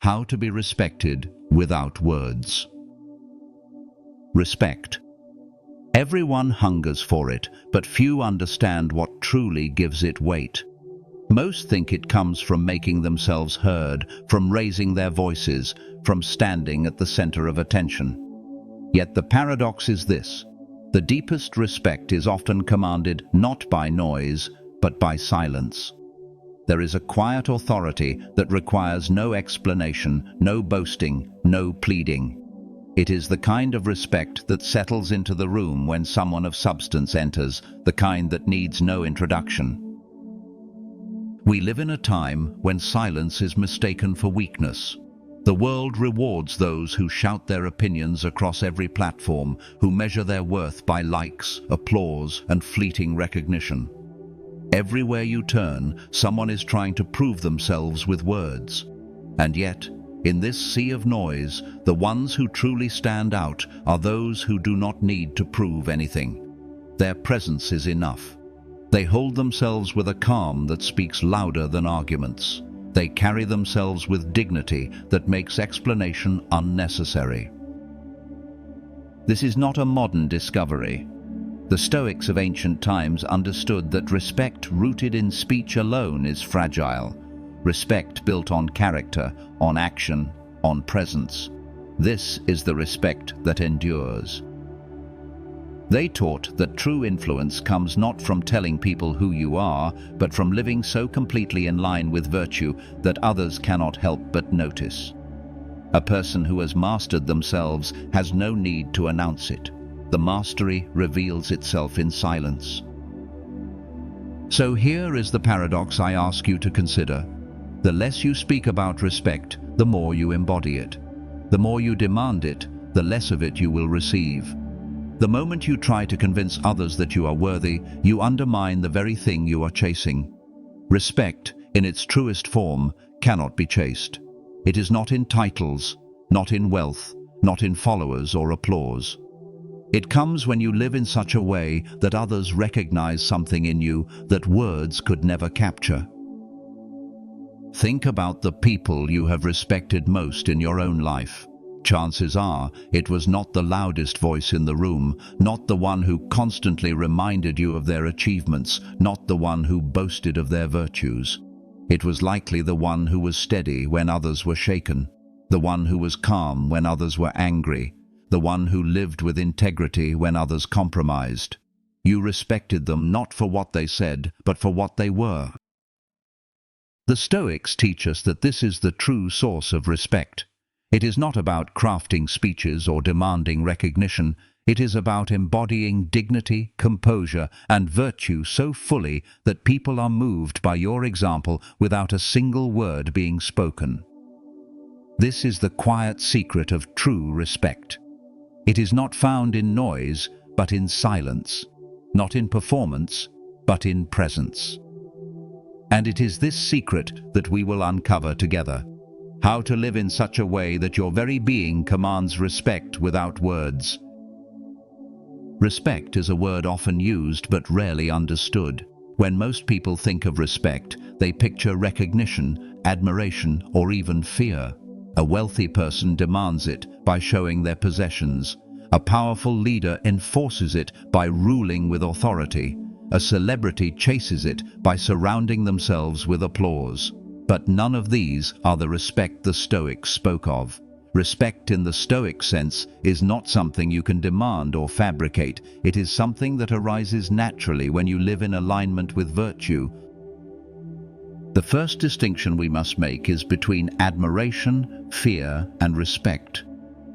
How to be respected without words. Respect. Everyone hungers for it, but few understand what truly gives it weight. Most think it comes from making themselves heard, from raising their voices, from standing at the center of attention. Yet the paradox is this: the deepest respect is often commanded not by noise, but by silence. There is a quiet authority that requires no explanation, no boasting, no pleading. It is the kind of respect that settles into the room when someone of substance enters, the kind that needs no introduction. We live in a time when silence is mistaken for weakness. The world rewards those who shout their opinions across every platform, who measure their worth by likes, applause, and fleeting recognition. Everywhere you turn, someone is trying to prove themselves with words. And yet, in this sea of noise, the ones who truly stand out are those who do not need to prove anything. Their presence is enough. They hold themselves with a calm that speaks louder than arguments. They carry themselves with dignity that makes explanation unnecessary. This is not a modern discovery. The Stoics of ancient times understood that respect rooted in speech alone is fragile. Respect built on character, on action, on presence. This is the respect that endures. They taught that true influence comes not from telling people who you are, but from living so completely in line with virtue that others cannot help but notice. A person who has mastered themselves has no need to announce it. The mastery reveals itself in silence. So here is the paradox I ask you to consider. The less you speak about respect, the more you embody it. The more you demand it, the less of it you will receive. The moment you try to convince others that you are worthy, you undermine the very thing you are chasing. Respect, in its truest form, cannot be chased. It is not in titles, not in wealth, not in followers or applause. It comes when you live in such a way that others recognize something in you that words could never capture. Think about the people you have respected most in your own life. Chances are it was not the loudest voice in the room, not the one who constantly reminded you of their achievements, not the one who boasted of their virtues. It was likely the one who was steady when others were shaken, the one who was calm when others were angry, the one who lived with integrity when others compromised. You respected them not for what they said, but for what they were. The Stoics teach us that this is the true source of respect. It is not about crafting speeches or demanding recognition. It is about embodying dignity, composure, and virtue so fully that people are moved by your example without a single word being spoken. This is the quiet secret of true respect. It is not found in noise, but in silence, not in performance, but in presence. And it is this secret that we will uncover together. How to live in such a way that your very being commands respect without words. Respect is a word often used but rarely understood. When most people think of respect, they picture recognition, admiration, or even fear. A wealthy person demands it by showing their possessions. A powerful leader enforces it by ruling with authority. A celebrity chases it by surrounding themselves with applause. But none of these are the respect the Stoics spoke of. Respect in the Stoic sense is not something you can demand or fabricate. It is something that arises naturally when you live in alignment with virtue. The first distinction we must make is between admiration, fear, and respect.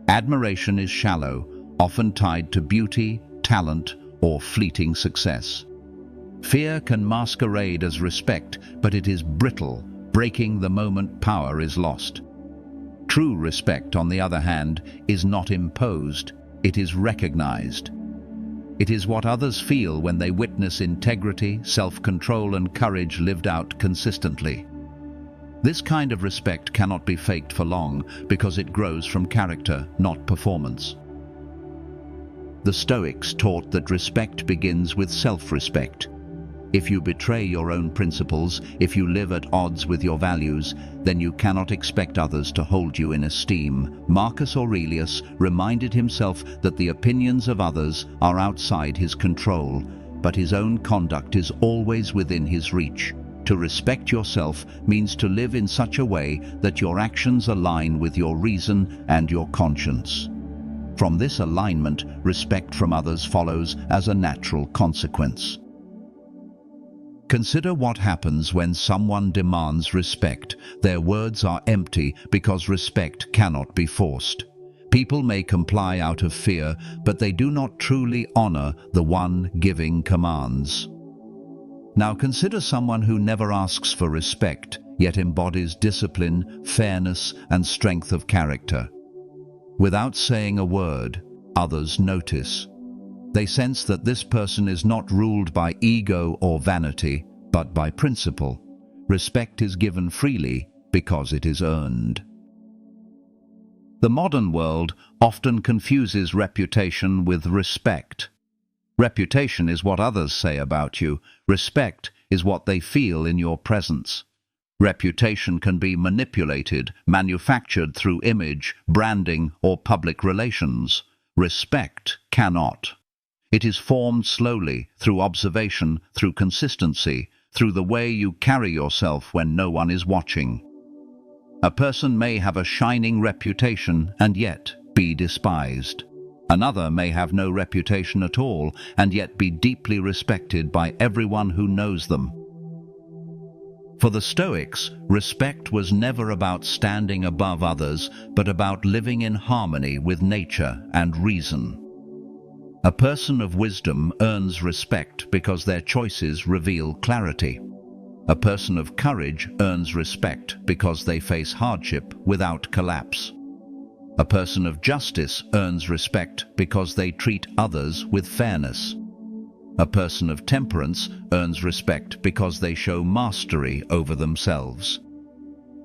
Admiration is shallow, often tied to beauty, talent, or fleeting success. Fear can masquerade as respect, but it is brittle, breaking the moment power is lost. True respect, on the other hand, is not imposed, it is recognized. It is what others feel when they witness integrity, self-control, and courage lived out consistently. This kind of respect cannot be faked for long because it grows from character, not performance. The Stoics taught that respect begins with self-respect. If you betray your own principles, if you live at odds with your values, then you cannot expect others to hold you in esteem. Marcus Aurelius reminded himself that the opinions of others are outside his control, but his own conduct is always within his reach. To respect yourself means to live in such a way that your actions align with your reason and your conscience. From this alignment, respect from others follows as a natural consequence. Consider what happens when someone demands respect. Their words are empty because respect cannot be forced. People may comply out of fear, but they do not truly honor the one giving commands. Now consider someone who never asks for respect, yet embodies discipline, fairness, and strength of character. Without saying a word, others notice. They sense that this person is not ruled by ego or vanity, but by principle. Respect is given freely because it is earned. The modern world often confuses reputation with respect. Reputation is what others say about you. Respect is what they feel in your presence. Reputation can be manipulated, manufactured through image, branding, or public relations. Respect cannot. It is formed slowly, through observation, through consistency, through the way you carry yourself when no one is watching. A person may have a shining reputation and yet be despised. Another may have no reputation at all and yet be deeply respected by everyone who knows them. For the Stoics, respect was never about standing above others, but about living in harmony with nature and reason. A person of wisdom earns respect because their choices reveal clarity. A person of courage earns respect because they face hardship without collapse. A person of justice earns respect because they treat others with fairness. A person of temperance earns respect because they show mastery over themselves.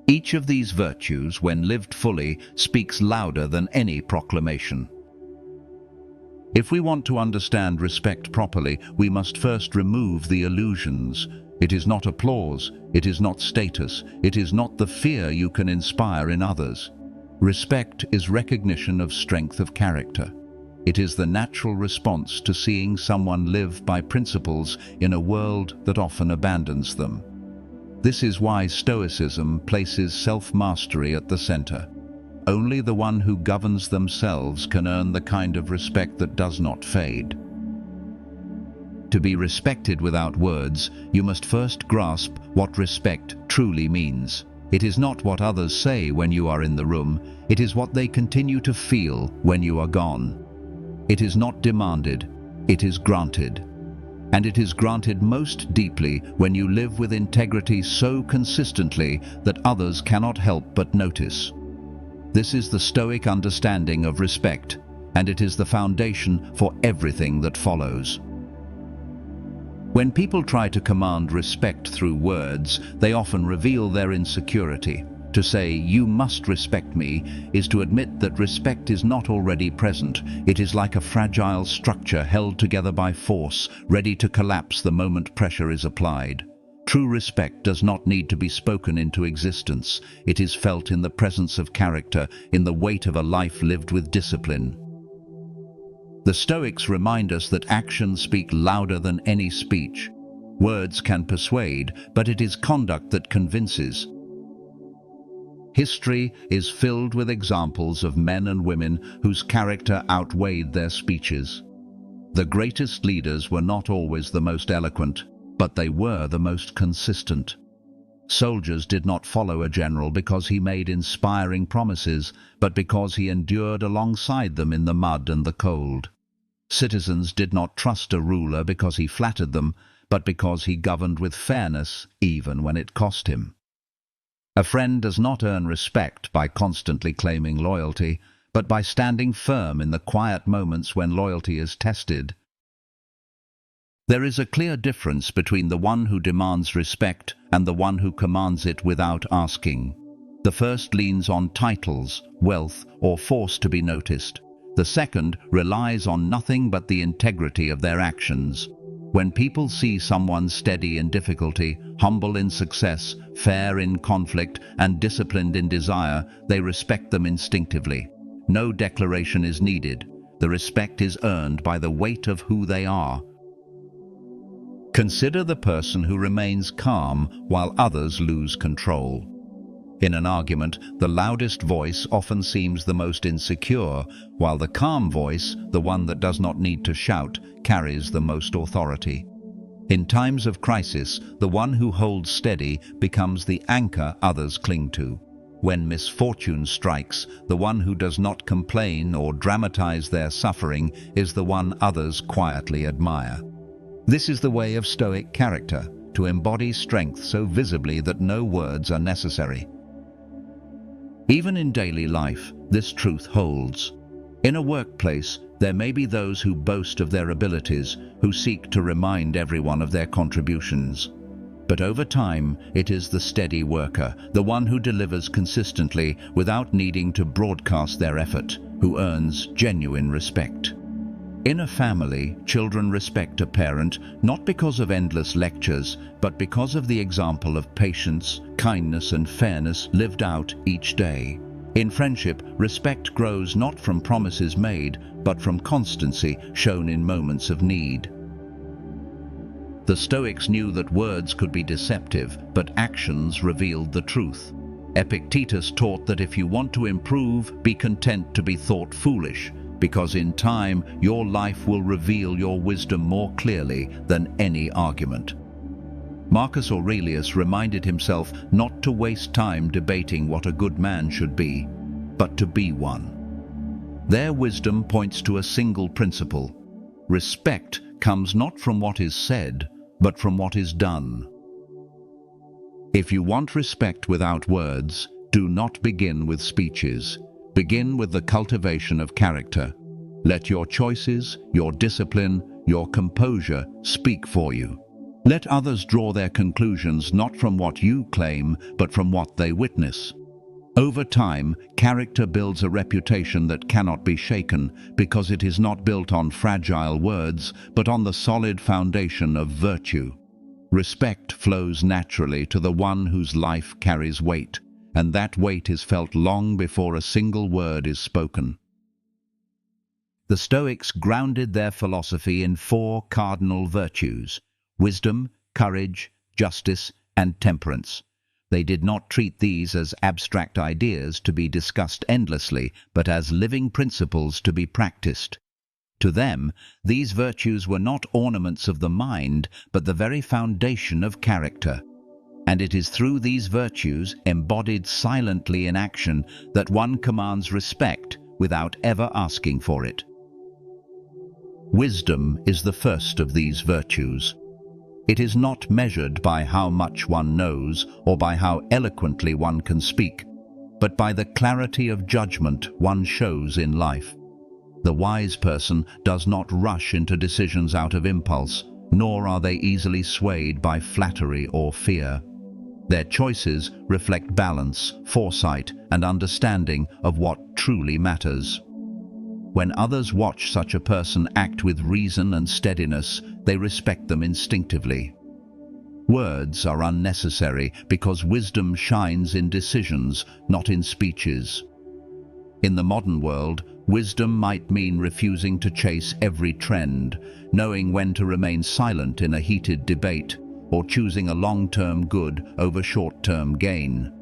Each of these virtues, when lived fully, speaks louder than any proclamation. If we want to understand respect properly, we must first remove the illusions. It is not applause, it is not status, it is not the fear you can inspire in others. Respect is recognition of strength of character. It is the natural response to seeing someone live by principles in a world that often abandons them. This is why Stoicism places self-mastery at the center. Only the one who governs themselves can earn the kind of respect that does not fade. To be respected without words, you must first grasp what respect truly means. It is not what others say when you are in the room, it is what they continue to feel when you are gone. It is not demanded, it is granted. And it is granted most deeply when you live with integrity so consistently that others cannot help but notice. This is the Stoic understanding of respect, and it is the foundation for everything that follows. When people try to command respect through words, they often reveal their insecurity. To say, "You must respect me," is to admit that respect is not already present. It is like a fragile structure held together by force, ready to collapse the moment pressure is applied. True respect does not need to be spoken into existence. It is felt in the presence of character, in the weight of a life lived with discipline. The Stoics remind us that actions speak louder than any speech. Words can persuade, but it is conduct that convinces. History is filled with examples of men and women whose character outweighed their speeches. The greatest leaders were not always the most eloquent, but they were the most consistent. Soldiers did not follow a general because he made inspiring promises, but because he endured alongside them in the mud and the cold. Citizens did not trust a ruler because he flattered them, but because he governed with fairness even when it cost him. A friend does not earn respect by constantly claiming loyalty, but by standing firm in the quiet moments when loyalty is tested. There is a clear difference between the one who demands respect and the one who commands it without asking. The first leans on titles, wealth, or force to be noticed. The second relies on nothing but the integrity of their actions. When people see someone steady in difficulty, humble in success, fair in conflict, and disciplined in desire, they respect them instinctively. No declaration is needed. The respect is earned by the weight of who they are. Consider the person who remains calm while others lose control. In an argument, the loudest voice often seems the most insecure, while the calm voice, the one that does not need to shout, carries the most authority. In times of crisis, the one who holds steady becomes the anchor others cling to. When misfortune strikes, the one who does not complain or dramatize their suffering is the one others quietly admire. This is the way of Stoic character, to embody strength so visibly that no words are necessary. Even in daily life, this truth holds. In a workplace, there may be those who boast of their abilities, who seek to remind everyone of their contributions. But over time, it is the steady worker, the one who delivers consistently without needing to broadcast their effort, who earns genuine respect. In a family, children respect a parent not because of endless lectures, but because of the example of patience, kindness, and fairness lived out each day. In friendship, respect grows not from promises made, but from constancy shown in moments of need. The Stoics knew that words could be deceptive, but actions revealed the truth. Epictetus taught that if you want to improve, be content to be thought foolish, because in time your life will reveal your wisdom more clearly than any argument. Marcus Aurelius reminded himself not to waste time debating what a good man should be, but to be one. Their wisdom points to a single principle. Respect comes not from what is said, but from what is done. If you want respect without words, do not begin with speeches. Begin with the cultivation of character. Let your choices, your discipline, your composure speak for you. Let others draw their conclusions not from what you claim, but from what they witness. Over time, character builds a reputation that cannot be shaken because it is not built on fragile words, but on the solid foundation of virtue. Respect flows naturally to the one whose life carries weight, and that weight is felt long before a single word is spoken. The Stoics grounded their philosophy in 4 cardinal virtues: wisdom, courage, justice, and temperance. They did not treat these as abstract ideas to be discussed endlessly, but as living principles to be practiced. To them, these virtues were not ornaments of the mind, but the very foundation of character. And it is through these virtues, embodied silently in action, that one commands respect without ever asking for it. Wisdom is the first of these virtues. It is not measured by how much one knows or by how eloquently one can speak, but by the clarity of judgment one shows in life. The wise person does not rush into decisions out of impulse, nor are they easily swayed by flattery or fear. Their choices reflect balance, foresight, and understanding of what truly matters. When others watch such a person act with reason and steadiness, they respect them instinctively. Words are unnecessary because wisdom shines in decisions, not in speeches. In the modern world, wisdom might mean refusing to chase every trend, knowing when to remain silent in a heated debate, or choosing a long-term good over short-term gain.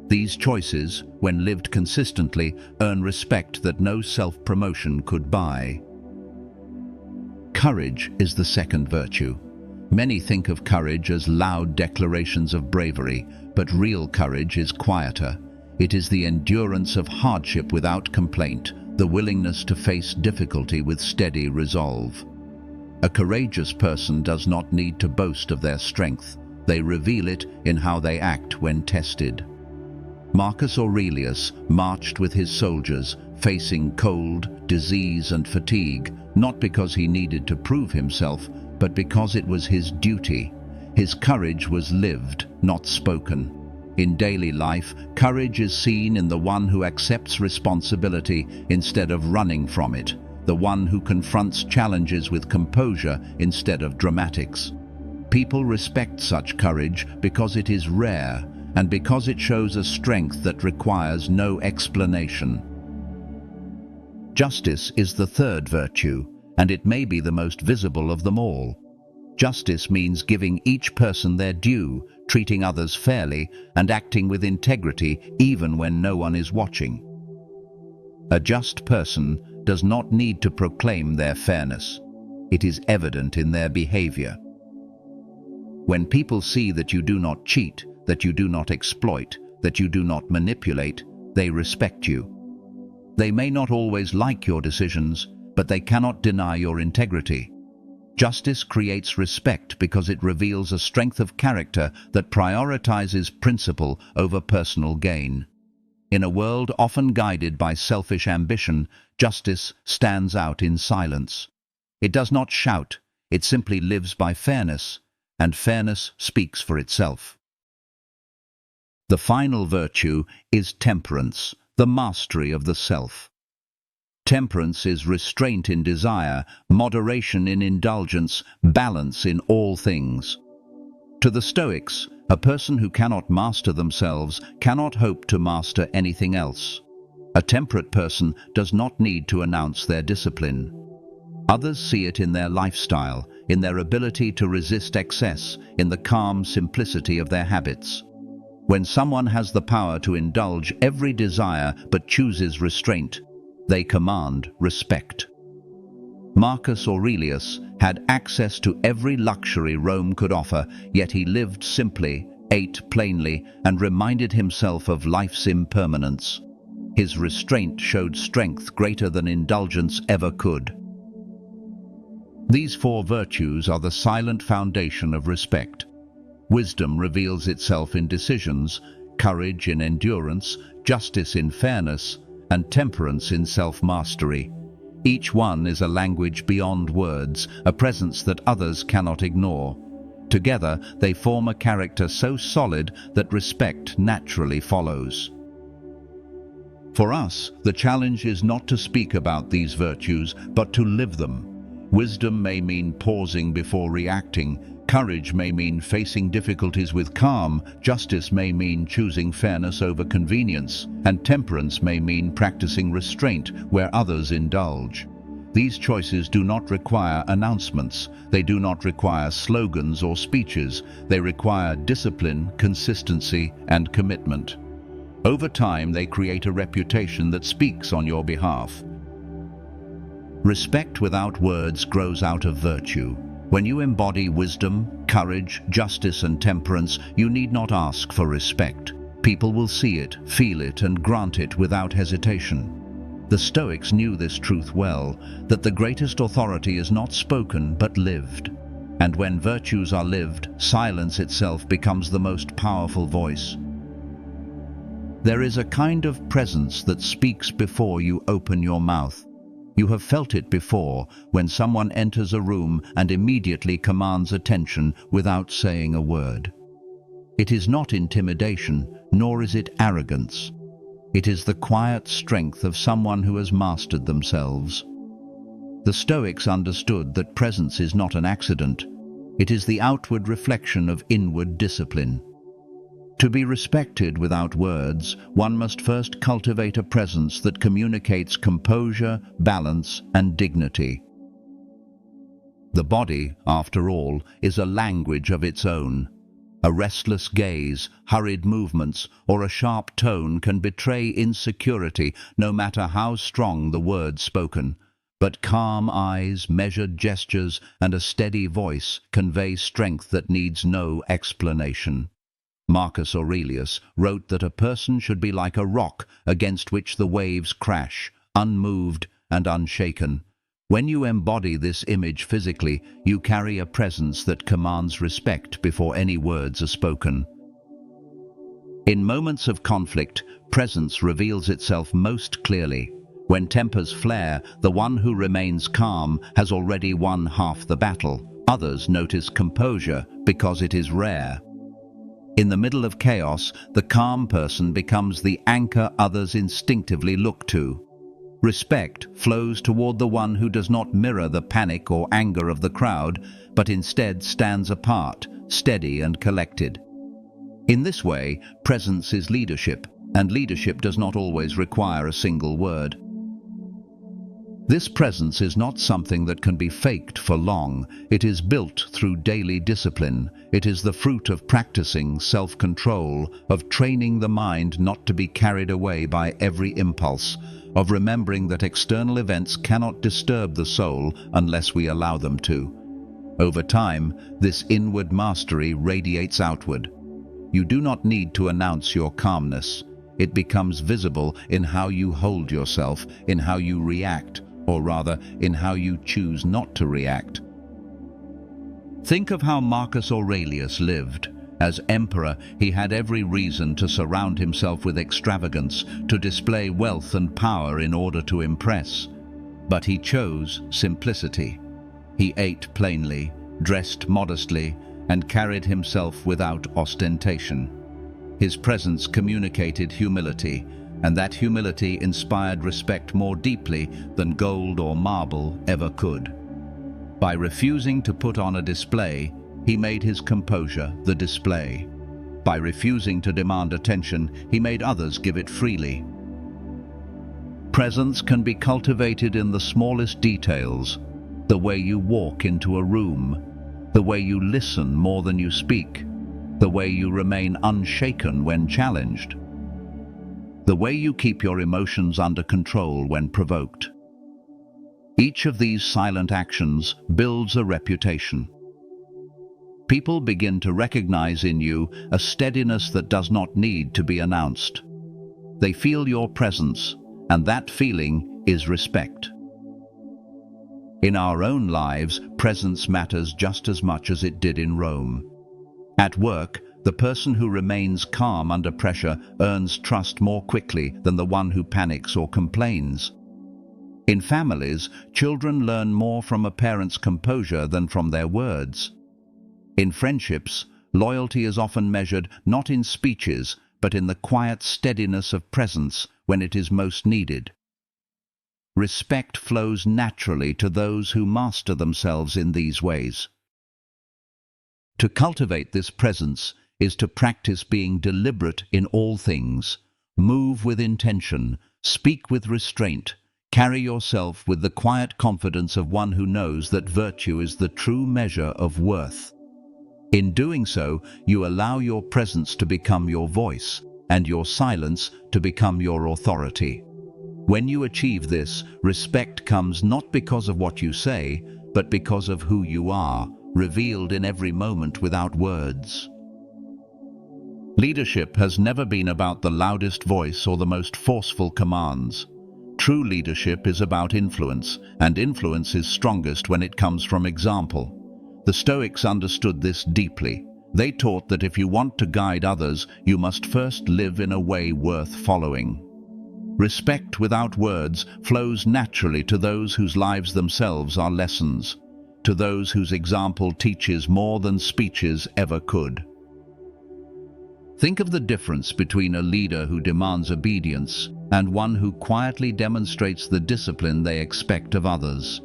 These choices, when lived consistently, earn respect that no self-promotion could buy. Courage is the second virtue. Many think of courage as loud declarations of bravery, but real courage is quieter. It is the endurance of hardship without complaint, the willingness to face difficulty with steady resolve. A courageous person does not need to boast of their strength. They reveal it in how they act when tested. Marcus Aurelius marched with his soldiers, facing cold, disease, and fatigue, not because he needed to prove himself, but because it was his duty. His courage was lived, not spoken. In daily life, courage is seen in the one who accepts responsibility instead of running from it, the one who confronts challenges with composure instead of dramatics. People respect such courage because it is rare and because it shows a strength that requires no explanation. Justice is the third virtue, and it may be the most visible of them all. Justice means giving each person their due, treating others fairly, and acting with integrity even when no one is watching. A just person does not need to proclaim their fairness. It is evident in their behavior. When people see that you do not cheat, that you do not exploit, that you do not manipulate, they respect you. They may not always like your decisions, but they cannot deny your integrity. Justice creates respect because it reveals a strength of character that prioritizes principle over personal gain. In a world often guided by selfish ambition, justice stands out in silence. It does not shout, it simply lives by fairness, and fairness speaks for itself. The final virtue is temperance, the mastery of the self. Temperance is restraint in desire, moderation in indulgence, balance in all things. To the Stoics, a person who cannot master themselves cannot hope to master anything else. A temperate person does not need to announce their discipline. Others see it in their lifestyle, in their ability to resist excess, in the calm simplicity of their habits. When someone has the power to indulge every desire but chooses restraint, they command respect. Marcus Aurelius had access to every luxury Rome could offer, yet he lived simply, ate plainly, and reminded himself of life's impermanence. His restraint showed strength greater than indulgence ever could. These four virtues are the silent foundation of respect. Wisdom reveals itself in decisions, courage in endurance, justice in fairness, and temperance in self-mastery. Each one is a language beyond words, a presence that others cannot ignore. Together, they form a character so solid that respect naturally follows. For us, the challenge is not to speak about these virtues, but to live them. Wisdom may mean pausing before reacting. Courage may mean facing difficulties with calm, justice may mean choosing fairness over convenience, and temperance may mean practicing restraint where others indulge. These choices do not require announcements, they do not require slogans or speeches, they require discipline, consistency, and commitment. Over time, they create a reputation that speaks on your behalf. Respect without words grows out of virtue. When you embody wisdom, courage, justice, and temperance, you need not ask for respect. People will see it, feel it, and grant it without hesitation. The Stoics knew this truth well, that the greatest authority is not spoken but lived. And when virtues are lived, silence itself becomes the most powerful voice. There is a kind of presence that speaks before you open your mouth. You have felt it before when someone enters a room and immediately commands attention without saying a word. It is not intimidation, nor is it arrogance. It is the quiet strength of someone who has mastered themselves. The Stoics understood that presence is not an accident. It is the outward reflection of inward discipline. To be respected without words, one must first cultivate a presence that communicates composure, balance, and dignity. The body, after all, is a language of its own. A restless gaze, hurried movements, or a sharp tone can betray insecurity, no matter how strong the words spoken. But calm eyes, measured gestures, and a steady voice convey strength that needs no explanation. Marcus Aurelius wrote that a person should be like a rock against which the waves crash, unmoved and unshaken. When you embody this image physically, you carry a presence that commands respect before any words are spoken. In moments of conflict, presence reveals itself most clearly. When tempers flare, the one who remains calm has already won half the battle. Others notice composure because it is rare. In the middle of chaos, the calm person becomes the anchor others instinctively look to. Respect flows toward the one who does not mirror the panic or anger of the crowd, but instead stands apart, steady and collected. In this way, presence is leadership, and leadership does not always require a single word. This presence is not something that can be faked for long. It is built through daily discipline. It is the fruit of practicing self-control, of training the mind not to be carried away by every impulse, of remembering that external events cannot disturb the soul unless we allow them to. Over time, this inward mastery radiates outward. You do not need to announce your calmness. It becomes visible in how you hold yourself, in how you react, or rather, in how you choose not to react. Think of how Marcus Aurelius lived. As emperor, he had every reason to surround himself with extravagance, to display wealth and power in order to impress. But he chose simplicity. He ate plainly, dressed modestly, and carried himself without ostentation. His presence communicated humility, and that humility inspired respect more deeply than gold or marble ever could. By refusing to put on a display, he made his composure the display. By refusing to demand attention, he made others give it freely. Presence can be cultivated in the smallest details, the way you walk into a room, the way you listen more than you speak, the way you remain unshaken when challenged, the way you keep your emotions under control when provoked. Each of these silent actions builds a reputation. People begin to recognize in you a steadiness that does not need to be announced. They feel your presence, and that feeling is respect. In our own lives, presence matters just as much as it did in Rome. At work, the person who remains calm under pressure earns trust more quickly than the one who panics or complains. In families, children learn more from a parent's composure than from their words. In friendships, loyalty is often measured not in speeches, but in the quiet steadiness of presence when it is most needed. Respect flows naturally to those who master themselves in these ways. To cultivate this presence is to practice being deliberate in all things, move with intention, speak with restraint, carry yourself with the quiet confidence of one who knows that virtue is the true measure of worth. In doing so, you allow your presence to become your voice, and your silence to become your authority. When you achieve this, respect comes not because of what you say, but because of who you are, revealed in every moment without words. Leadership has never been about the loudest voice or the most forceful commands. True leadership is about influence, and influence is strongest when it comes from example. The Stoics understood this deeply. They taught that if you want to guide others, you must first live in a way worth following. Respect without words flows naturally to those whose lives themselves are lessons, to those whose example teaches more than speeches ever could. Think of the difference between a leader who demands obedience and one who quietly demonstrates the discipline they expect of others.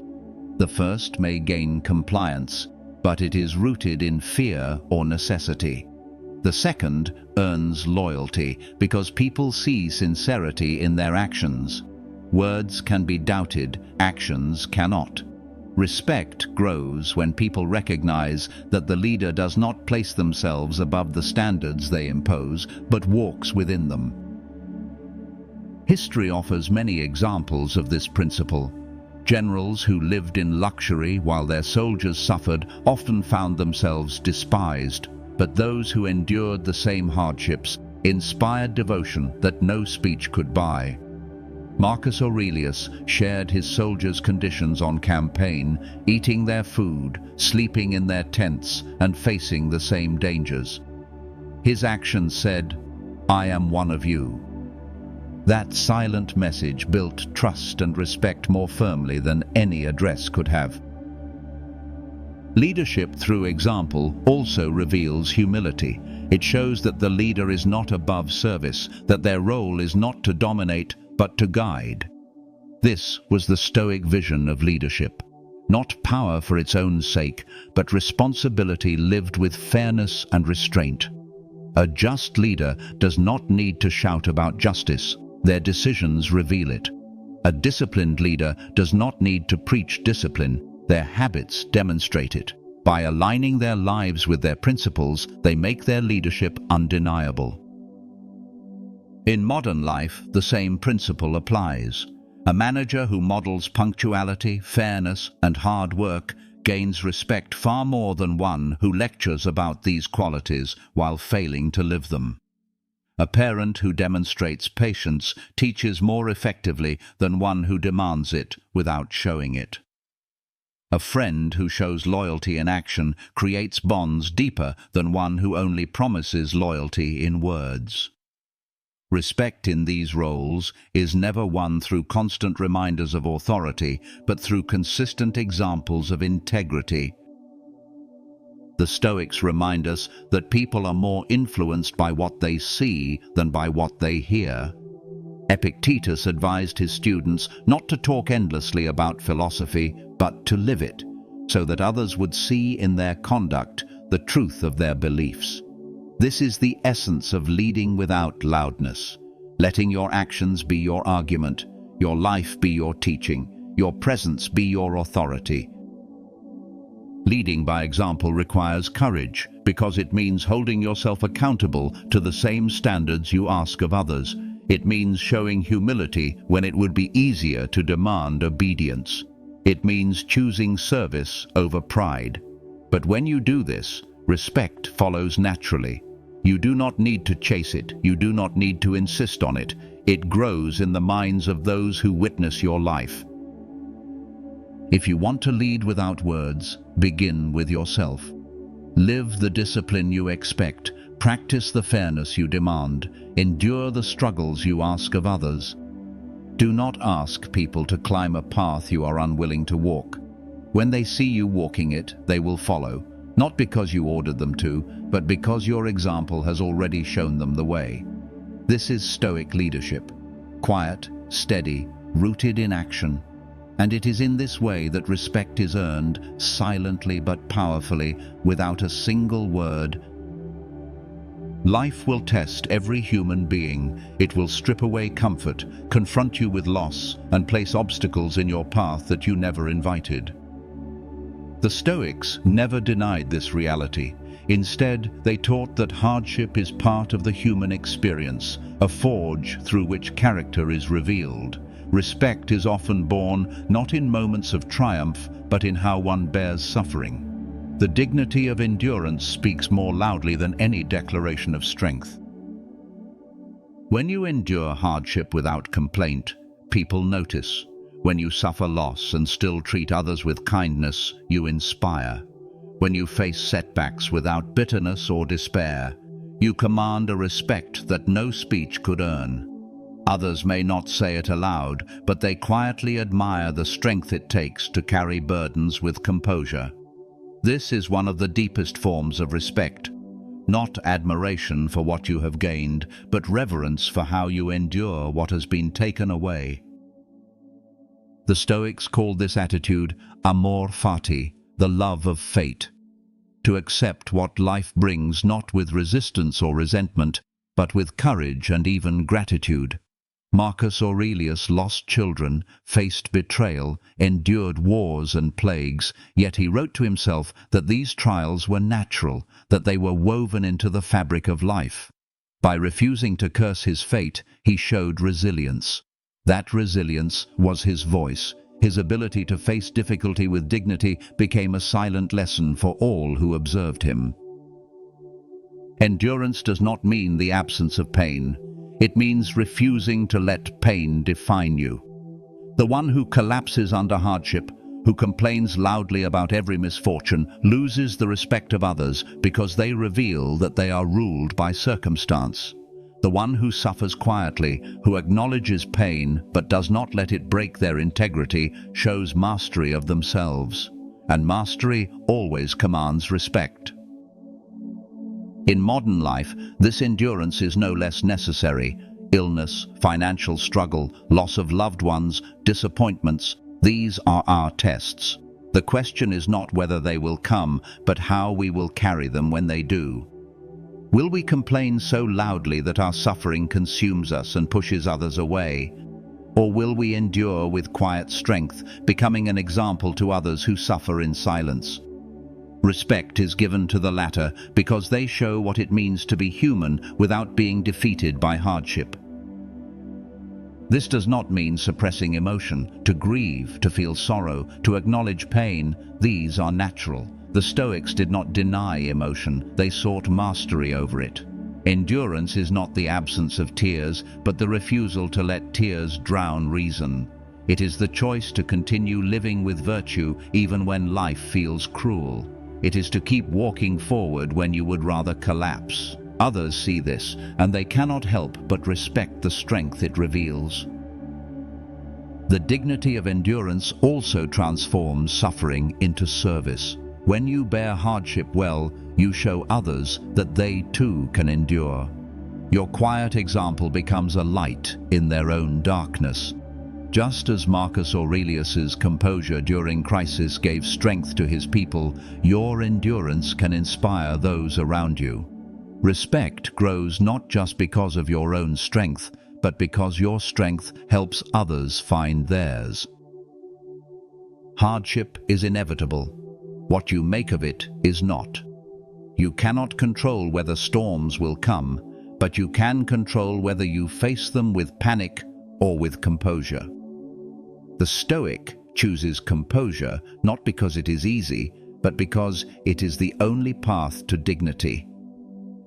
The first may gain compliance, but it is rooted in fear or necessity. The second earns loyalty because people see sincerity in their actions. Words can be doubted, actions cannot. Respect grows when people recognize that the leader does not place themselves above the standards they impose, but walks within them. History offers many examples of this principle. Generals who lived in luxury while their soldiers suffered often found themselves despised, but those who endured the same hardships inspired devotion that no speech could buy. Marcus Aurelius shared his soldiers' conditions on campaign, eating their food, sleeping in their tents, and facing the same dangers. His actions said, "I am one of you." That silent message built trust and respect more firmly than any address could have. Leadership through example also reveals humility. It shows that the leader is not above service, that their role is not to dominate, but to guide. This was the Stoic vision of leadership. Not power for its own sake, but responsibility lived with fairness and restraint. A just leader does not need to shout about justice. Their decisions reveal it. A disciplined leader does not need to preach discipline. Their habits demonstrate it. By aligning their lives with their principles, they make their leadership undeniable. In modern life, the same principle applies. A manager who models punctuality, fairness, and hard work gains respect far more than one who lectures about these qualities while failing to live them. A parent who demonstrates patience teaches more effectively than one who demands it without showing it. A friend who shows loyalty in action creates bonds deeper than one who only promises loyalty in words. Respect in these roles is never won through constant reminders of authority, but through consistent examples of integrity. The Stoics remind us that people are more influenced by what they see than by what they hear. Epictetus advised his students not to talk endlessly about philosophy, but to live it, so that others would see in their conduct the truth of their beliefs. This is the essence of leading without loudness, letting your actions be your argument, your life be your teaching, your presence be your authority. Leading by example requires courage, because it means holding yourself accountable to the same standards you ask of others. It means showing humility when it would be easier to demand obedience. It means choosing service over pride. But when you do this, respect follows naturally. You do not need to chase it. You do not need to insist on it. It grows in the minds of those who witness your life. If you want to lead without words, begin with yourself. Live the discipline you expect. Practice the fairness you demand. Endure the struggles you ask of others. Do not ask people to climb a path you are unwilling to walk. When they see you walking it, they will follow. Not because you ordered them to, but because your example has already shown them the way. This is Stoic leadership. Quiet, steady, rooted in action. And it is in this way that respect is earned, silently but powerfully, without a single word. Life will test every human being. It will strip away comfort, confront you with loss, and place obstacles in your path that you never invited. The Stoics never denied this reality. Instead, they taught that hardship is part of the human experience, a forge through which character is revealed. Respect is often born not in moments of triumph, but in how one bears suffering. The dignity of endurance speaks more loudly than any declaration of strength. When you endure hardship without complaint, people notice. When you suffer loss and still treat others with kindness, you inspire. When you face setbacks without bitterness or despair, you command a respect that no speech could earn. Others may not say it aloud, but they quietly admire the strength it takes to carry burdens with composure. This is one of the deepest forms of respect. Not admiration for what you have gained, but reverence for how you endure what has been taken away. The Stoics called this attitude amor fati, the love of fate. To accept what life brings not with resistance or resentment, but with courage and even gratitude. Marcus Aurelius lost children, faced betrayal, endured wars and plagues, yet he wrote to himself that these trials were natural, that they were woven into the fabric of life. By refusing to curse his fate, he showed resilience. That resilience was his voice. His ability to face difficulty with dignity became a silent lesson for all who observed him. Endurance does not mean the absence of pain. It means refusing to let pain define you. The one who collapses under hardship, who complains loudly about every misfortune, loses the respect of others because they reveal that they are ruled by circumstance. The one who suffers quietly, who acknowledges pain but does not let it break their integrity, shows mastery of themselves. And mastery always commands respect. In modern life, this endurance is no less necessary. Illness, financial struggle, loss of loved ones, disappointments, these are our tests. The question is not whether they will come, but how we will carry them when they do. Will we complain so loudly that our suffering consumes us and pushes others away? Or will we endure with quiet strength, becoming an example to others who suffer in silence? Respect is given to the latter because they show what it means to be human without being defeated by hardship. This does not mean suppressing emotion. To grieve, to feel sorrow, to acknowledge pain, these are natural. The Stoics did not deny emotion, they sought mastery over it. Endurance is not the absence of tears, but the refusal to let tears drown reason. It is the choice to continue living with virtue even when life feels cruel. It is to keep walking forward when you would rather collapse. Others see this, and they cannot help but respect the strength it reveals. The dignity of endurance also transforms suffering into service. When you bear hardship well, you show others that they too can endure. Your quiet example becomes a light in their own darkness. Just as Marcus Aurelius's composure during crisis gave strength to his people, your endurance can inspire those around you. Respect grows not just because of your own strength, but because your strength helps others find theirs. Hardship is inevitable. What you make of it is not. You cannot control whether storms will come, but you can control whether you face them with panic or with composure. The Stoic chooses composure not because it is easy, but because it is the only path to dignity.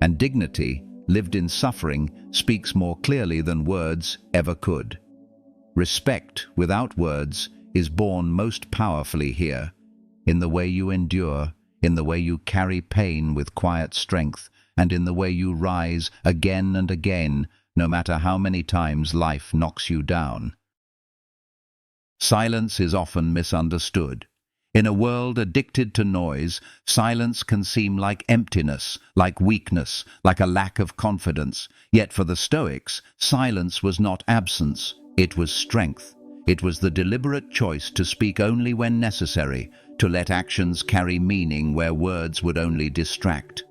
And dignity, lived in suffering, speaks more clearly than words ever could. Respect, without words, is born most powerfully here, in the way you endure, in the way you carry pain with quiet strength, and in the way you rise again and again, no matter how many times life knocks you down. Silence is often misunderstood. In a world addicted to noise, silence can seem like emptiness, like weakness, like a lack of confidence. Yet for the Stoics, silence was not absence, it was strength. It was the deliberate choice to speak only when necessary, to let actions carry meaning where words would only distract.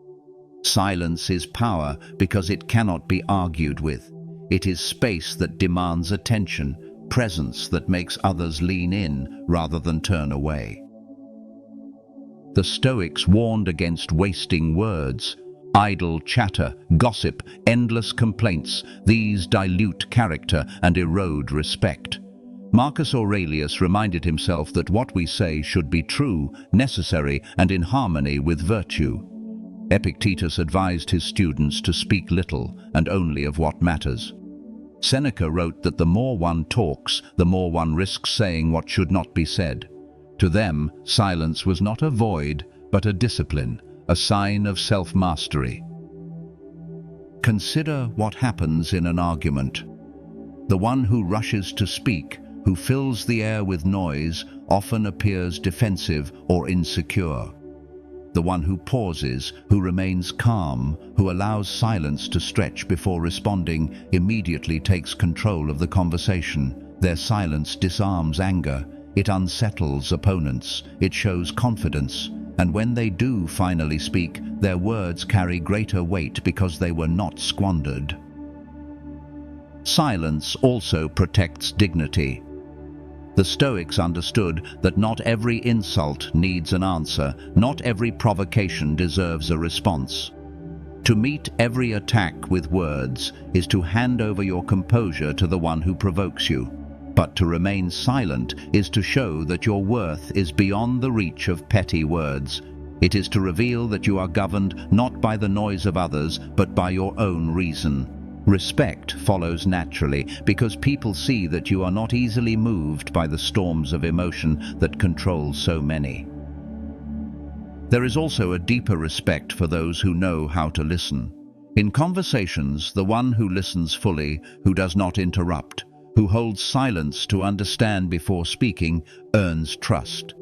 Silence is power because it cannot be argued with. It is space that demands attention, presence that makes others lean in rather than turn away. The Stoics warned against wasting words. Idle chatter, gossip, endless complaints, these dilute character and erode respect. Marcus Aurelius reminded himself that what we say should be true, necessary, and in harmony with virtue. Epictetus advised his students to speak little and only of what matters. Seneca wrote that the more one talks, the more one risks saying what should not be said. To them, silence was not a void, but a discipline, a sign of self-mastery. Consider what happens in an argument. The one who rushes to speak, who fills the air with noise, often appears defensive or insecure. The one who pauses, who remains calm, who allows silence to stretch before responding, immediately takes control of the conversation. Their silence disarms anger. It unsettles opponents, it shows confidence, and when they do finally speak, their words carry greater weight because they were not squandered. Silence also protects dignity. The Stoics understood that not every insult needs an answer, not every provocation deserves a response. To meet every attack with words is to hand over your composure to the one who provokes you. But to remain silent is to show that your worth is beyond the reach of petty words. It is to reveal that you are governed not by the noise of others, but by your own reason. Respect follows naturally because people see that you are not easily moved by the storms of emotion that control so many. There is also a deeper respect for those who know how to listen. In conversations, the one who listens fully, who does not interrupt, who holds silence to understand before speaking, earns trust.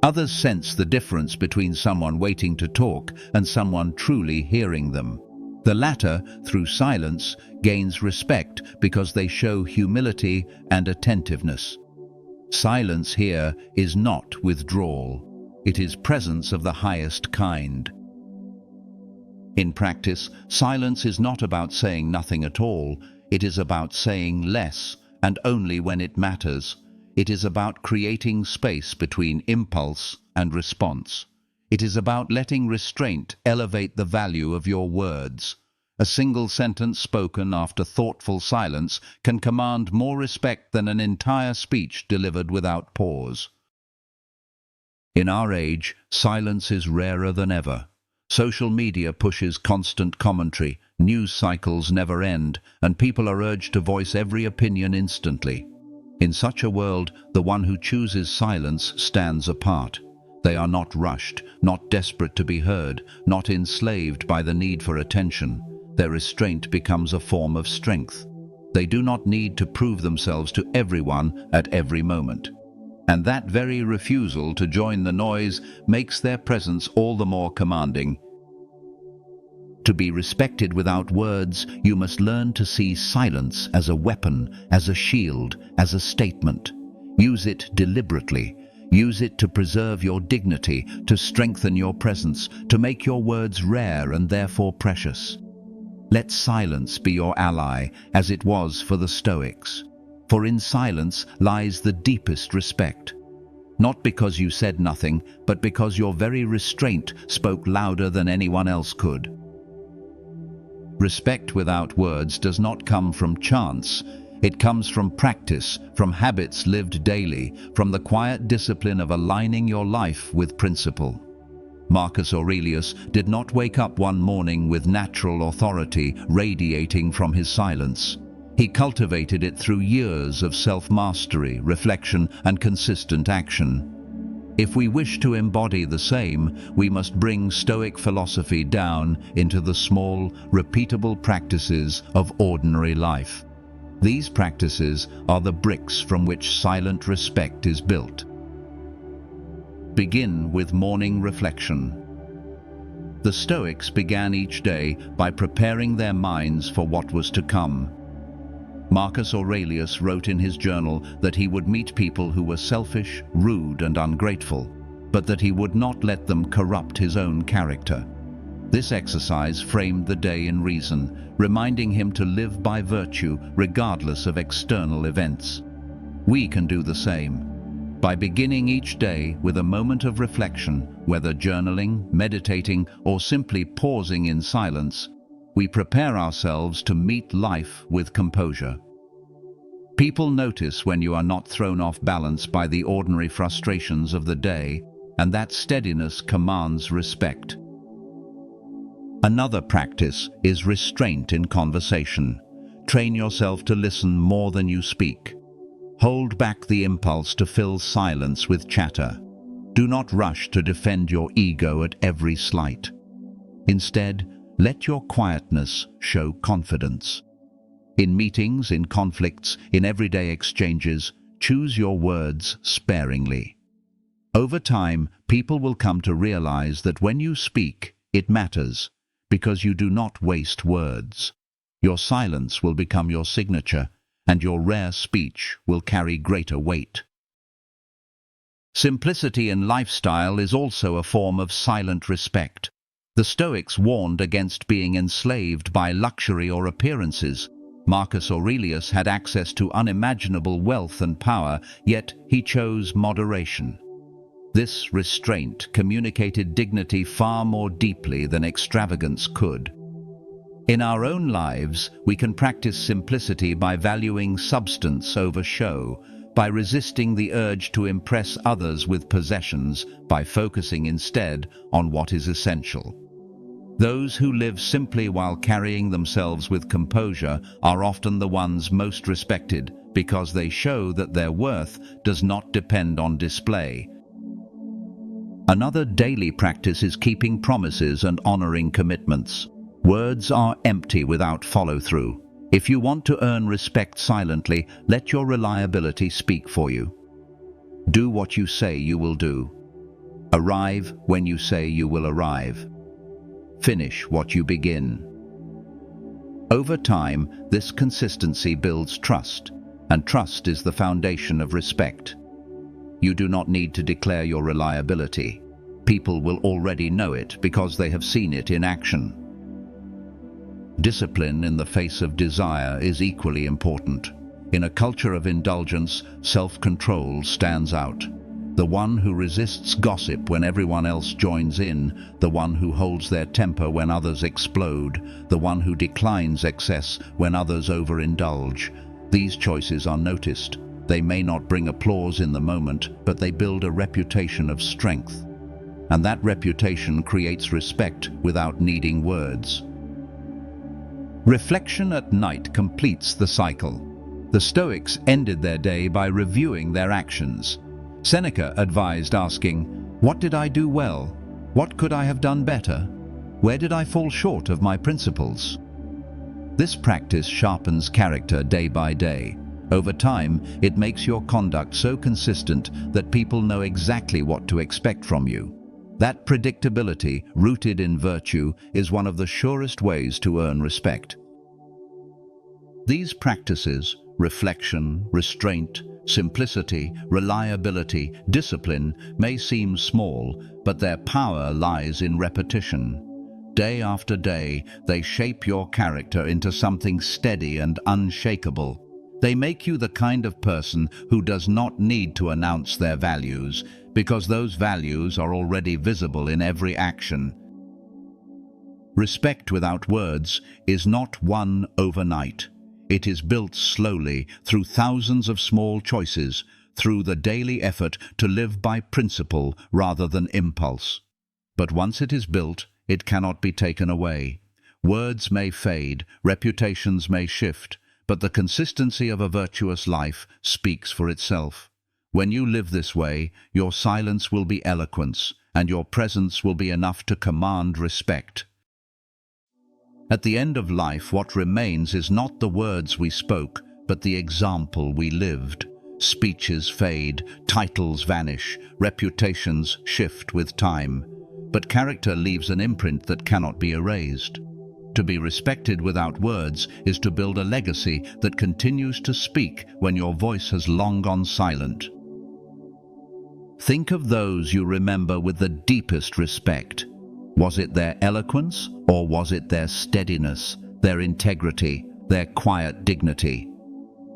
Others sense the difference between someone waiting to talk and someone truly hearing them. The latter, through silence, gains respect because they show humility and attentiveness. Silence here is not withdrawal. It is presence of the highest kind. In practice, silence is not about saying nothing at all. It is about saying less, and only when it matters. It is about creating space between impulse and response. It is about letting restraint elevate the value of your words. A single sentence spoken after thoughtful silence can command more respect than an entire speech delivered without pause. In our age, silence is rarer than ever. Social media pushes constant commentary, news cycles never end, and people are urged to voice every opinion instantly. In such a world, the one who chooses silence stands apart. They are not rushed, not desperate to be heard, not enslaved by the need for attention. Their restraint becomes a form of strength. They do not need to prove themselves to everyone at every moment. And that very refusal to join the noise makes their presence all the more commanding. To be respected without words, you must learn to see silence as a weapon, as a shield, as a statement. Use it deliberately. Use it to preserve your dignity, to strengthen your presence, to make your words rare and therefore precious. Let silence be your ally, as it was for the Stoics. For in silence lies the deepest respect. Not because you said nothing, but because your very restraint spoke louder than anyone else could. Respect without words does not come from chance. It comes from practice, from habits lived daily, from the quiet discipline of aligning your life with principle. Marcus Aurelius did not wake up one morning with natural authority radiating from his silence. He cultivated it through years of self-mastery, reflection, and consistent action. If we wish to embody the same, we must bring Stoic philosophy down into the small, repeatable practices of ordinary life. These practices are the bricks from which silent respect is built. Begin with morning reflection. The Stoics began each day by preparing their minds for what was to come. Marcus Aurelius wrote in his journal that he would meet people who were selfish, rude, and ungrateful, but that he would not let them corrupt his own character. This exercise framed the day in reason, reminding him to live by virtue regardless of external events. We can do the same. By beginning each day with a moment of reflection, whether journaling, meditating, or simply pausing in silence, we prepare ourselves to meet life with composure. People notice when you are not thrown off balance by the ordinary frustrations of the day, and that steadiness commands respect. Another practice is restraint in conversation. Train yourself to listen more than you speak. Hold back the impulse to fill silence with chatter. Do not rush to defend your ego at every slight. Instead, let your quietness show confidence. In meetings, in conflicts, in everyday exchanges, choose your words sparingly. Over time, people will come to realize that when you speak, it matters, because you do not waste words. Your silence will become your signature, and your rare speech will carry greater weight. Simplicity in lifestyle is also a form of silent respect. The Stoics warned against being enslaved by luxury or appearances. Marcus Aurelius had access to unimaginable wealth and power, yet he chose moderation. This restraint communicated dignity far more deeply than extravagance could. In our own lives, we can practice simplicity by valuing substance over show, by resisting the urge to impress others with possessions, by focusing instead on what is essential. Those who live simply while carrying themselves with composure are often the ones most respected because they show that their worth does not depend on display. Another daily practice is keeping promises and honoring commitments. Words are empty without follow-through. If you want to earn respect silently, let your reliability speak for you. Do what you say you will do. Arrive when you say you will arrive. Finish what you begin. Over time, this consistency builds trust, and trust is the foundation of respect. You do not need to declare your reliability. People will already know it because they have seen it in action. Discipline in the face of desire is equally important. In a culture of indulgence, self-control stands out. The one who resists gossip when everyone else joins in, the one who holds their temper when others explode, the one who declines excess when others overindulge. These choices are noticed. They may not bring applause in the moment, but they build a reputation of strength. And that reputation creates respect without needing words. Reflection at night completes the cycle. The Stoics ended their day by reviewing their actions. Seneca advised asking, "What did I do well? What could I have done better? Where did I fall short of my principles?" This practice sharpens character day by day. Over time, it makes your conduct so consistent that people know exactly what to expect from you. That predictability, rooted in virtue, is one of the surest ways to earn respect. These practices, reflection, restraint, simplicity, reliability, discipline, may seem small, but their power lies in repetition. Day after day, they shape your character into something steady and unshakable. They make you the kind of person who does not need to announce their values, because those values are already visible in every action. Respect without words is not won overnight. It is built slowly through thousands of small choices, through the daily effort to live by principle rather than impulse. But once it is built, it cannot be taken away. Words may fade, reputations may shift, but the consistency of a virtuous life speaks for itself. When you live this way, your silence will be eloquence, and your presence will be enough to command respect. At the end of life, what remains is not the words we spoke, but the example we lived. Speeches fade, titles vanish, reputations shift with time. But character leaves an imprint that cannot be erased. To be respected without words is to build a legacy that continues to speak when your voice has long gone silent. Think of those you remember with the deepest respect. Was it their eloquence, or was it their steadiness, their integrity, their quiet dignity?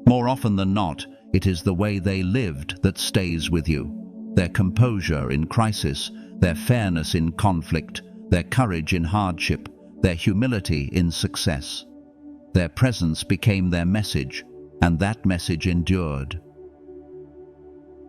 More often than not, it is the way they lived that stays with you. Their composure in crisis, their fairness in conflict, their courage in hardship, their humility in success. Their presence became their message, and that message endured.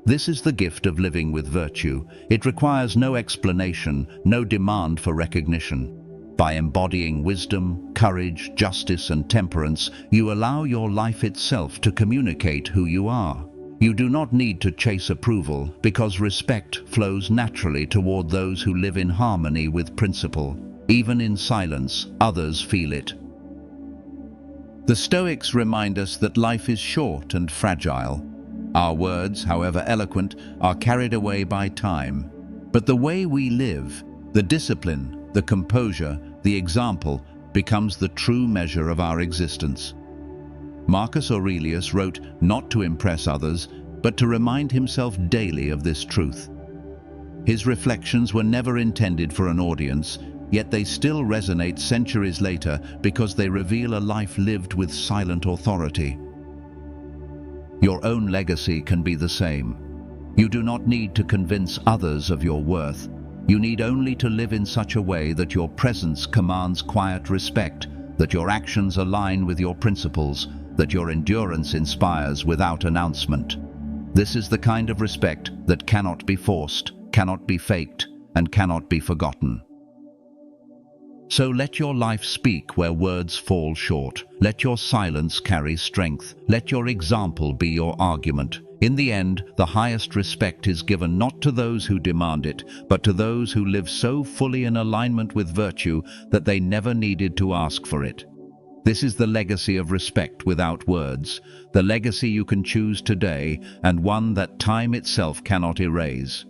This is the gift of living with virtue. It requires no explanation, no demand for recognition. By embodying wisdom, courage, justice, and temperance, you allow your life itself to communicate who you are. You do not need to chase approval, because respect flows naturally toward those who live in harmony with principle. Even in silence, others feel it. The Stoics remind us that life is short and fragile. Our words, however eloquent, are carried away by time. But the way we live, the discipline, the composure, the example, becomes the true measure of our existence. Marcus Aurelius wrote not to impress others, but to remind himself daily of this truth. His reflections were never intended for an audience, yet they still resonate centuries later because they reveal a life lived with silent authority. Your own legacy can be the same. You do not need to convince others of your worth. You need only to live in such a way that your presence commands quiet respect, that your actions align with your principles, that your endurance inspires without announcement. This is the kind of respect that cannot be forced, cannot be faked, and cannot be forgotten. So let your life speak where words fall short. Let your silence carry strength. Let your example be your argument. In the end, the highest respect is given not to those who demand it, but to those who live so fully in alignment with virtue that they never needed to ask for it. This is the legacy of respect without words, the legacy you can choose today, and one that time itself cannot erase.